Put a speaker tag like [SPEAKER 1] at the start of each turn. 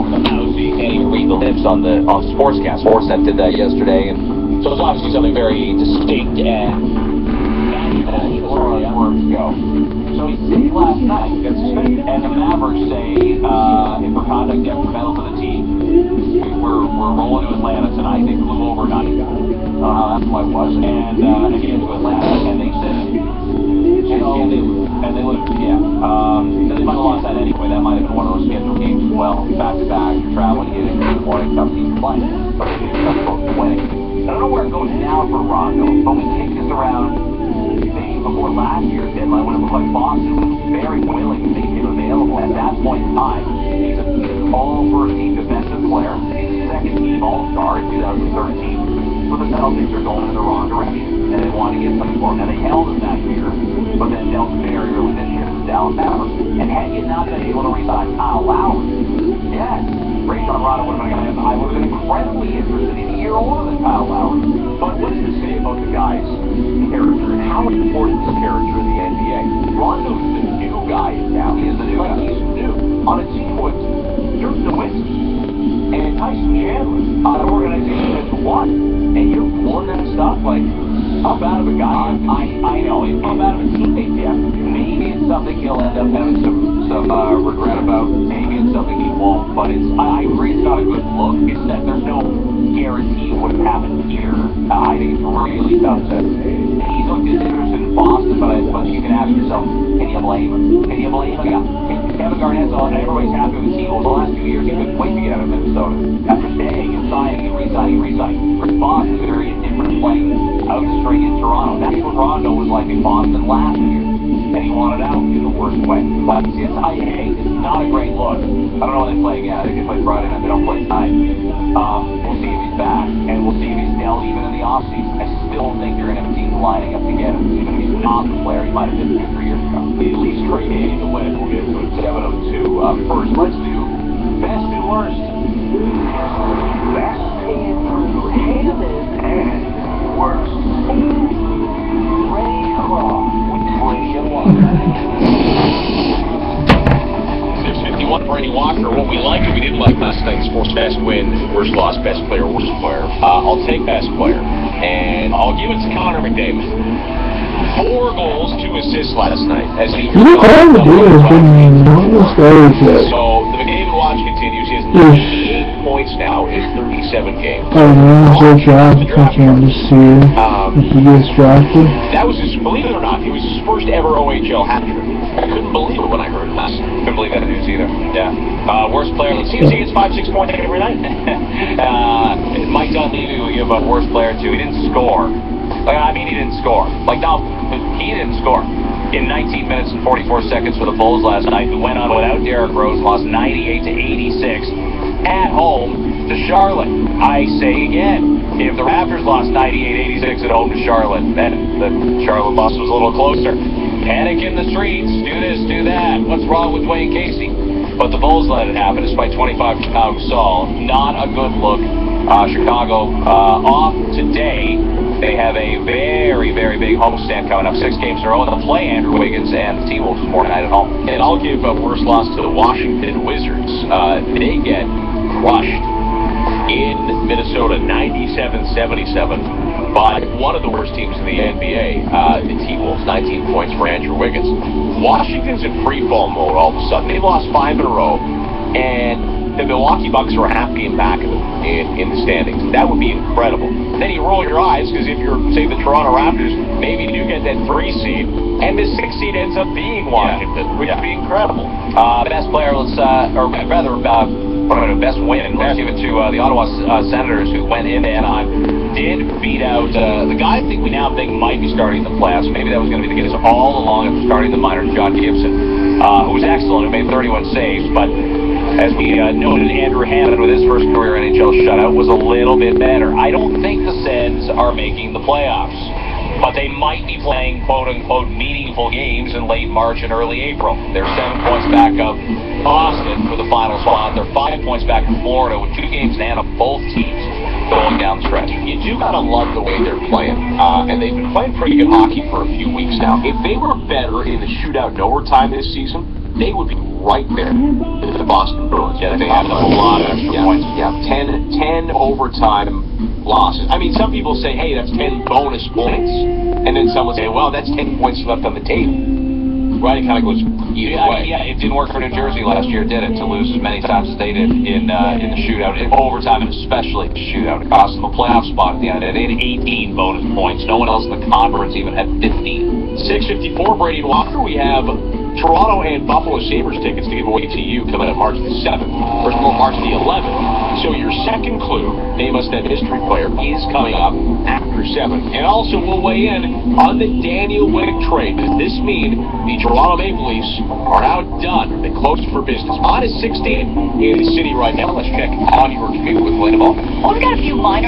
[SPEAKER 1] can't even read the lips on Sportscast. Sportsnet did that yesterday, and so it's obviously something very distinct and go. So he's sick last night, got suspended, and the Mavericks say if for conduct detrimental to the team, we're rolling to Atlanta tonight. They flew overnight. That's what it was, and again to Atlanta, and they said, and they looked, yeah. They might have lost that anyway. That might have been one of those scheduled games as well. Back to back, you're traveling, you get in the morning, tough team playing, but it's tough to win. I don't know where it goes now for Rondo, but we kicked this around. Before last year's deadline, when it looked like Boston was very willing to make him available at that point in time. He's an all-first-team defensive player. He's a second-team All-Star in 2013. So the Celtics are going in the wrong direction, and they want to get something for him. And they held him that year, but then dealt very early this year to the Dallas Mavericks. And had you not been able to re-sign Kyle Lowry, yes, Rajon Rondo would have been a guy I would have been incredibly interested in a year older than Kyle Lowry. But what does it say about the guy's character and how important is character in the NBA? Rondo's the new guy in town. He is the new guy. He's new on a team with Dirk Nowitzki and Tyson Chandler on an organization that's won. And you're pulling that stuff like, how bad of a guy? I know. How bad of a teammate, yeah. Maybe it's something he'll end up having some regret about. Maybe it's something he won't. But I agree it's not a good look. It's that there's no guarantee what would happen here. I think it's really tough to. He's looked interested in Boston, but you can ask yourself, can you blame him? Can you blame him? Yeah. Kevin Garnett's on. Everybody's happy with T-Wolves. The last 2 years, he couldn't wait to get out of Minnesota. After staying and signing and re-signing. Boston is very indifferent playing out the string in Toronto. That's what Rondo was like in Boston last year. And he wanted out in the worst way. But it's not a great look. I don't know when they play again. I think they play Friday night. They don't play tonight. We'll see if he's back. And we'll see if he's dealt even in the offseason. I still think you're going to have teams lining up to get him. Even if he's not the player he might have been 2 or 3 years ago. The least great game to win. We'll get to it. 7:02. First, let's do best and worst. Best and worst. Ready to roll. 651 Brady Walker. What we liked or we didn't like last night's sports best win, worst loss, best player, worst player. I'll take best player, and I'll give it to Connor McDavid. 4 goals, 2 assists last night. As he so the McDavid watch continues. He has 98 points now in 37 games.
[SPEAKER 2] Drafted this year. If he gets drafted.
[SPEAKER 1] That was his, believe it or not, it was his first ever OHL hat-trick. I couldn't believe it when I heard it last. Couldn't believe that news either. Yeah. Worst player. Let's see if he gets 5-6 points every night. Mike Dunleavy will give a worst player too. He didn't score. He didn't score. He didn't score. In 19 minutes and 44 seconds for the Bulls last night, who went on without Derrick Rose, lost 98-86 at home to Charlotte. I say again, if the Raptors lost 98-86 at home to Charlotte, then the Charlotte loss was a little closer. Panic in the streets, do this, do that. What's wrong with Wayne Casey? But the Bulls let it happen despite 25 Chicago Gasol. Not a good look. Chicago off today. They have a very, very big homestand coming up. 6 games in a row. They'll play Andrew Wiggins and the T-Wolves tomorrow night at home. And I'll give a worst loss to the Washington Wizards. They get crushed in Minnesota, 97-77, by one of the worst teams in the NBA, the T-Wolves, 19 points for Andrew Wiggins. Washington's in free-fall mode all of a sudden. They've lost 5 in a row, and the Milwaukee Bucks are a half game back of them in the standings. That would be incredible. Then you roll your eyes, because if you're, say, the Toronto Raptors, maybe you get that 3 seed, and the 6 seed ends up being Washington, which would be incredible. Best player, best win. Let's give it to the Ottawa Senators, who went into Anaheim, did beat out the guy I think we now think might be starting the playoffs. Maybe that was going to be the case all along after starting the minors, John Gibson, who was excellent, who made 31 saves, but as we noted, Andrew Hammond with his first career NHL shutout was a little bit better. I don't think the Sens are making the playoffs, but they might be playing quote-unquote meaningful games in late March and early April. They're 7 points back of Boston for the final spot. They're 5 points back of Florida with 2 games in hand of both teams going down the stretch. You do gotta love the way they're playing, and they've been playing pretty good hockey for a few weeks now. If they were better in the shootout and overtime this season, they would be right there with the Boston Bruins. Yeah, they have a lot of extra points. Yeah, 10 overtime losses. I mean, some people say, hey, that's 10 bonus points. And then someone say, well, that's 10 points left on the table. Right, it kind of goes either way. Yeah, it didn't work for New Jersey last year, did it? To lose as many times as they did in the shootout, in overtime, and especially the shootout. It cost them a playoff spot at the end. They had 18 bonus points. No one else in the conference even had 15. 6:54, Brady and Walker. We have Toronto and Buffalo Sabres tickets to give away to you coming up March the 7th. First of all, March the 11th. So your second clue, name us that mystery player, is coming up after 7. And also we'll weigh in on the Daniel Winnick trade. Does this mean the Toronto Maple Leafs are now done? They closed for business. -16 in the city right now. Let's check on your commute with Lane Ball.
[SPEAKER 3] Well, we've got a few minor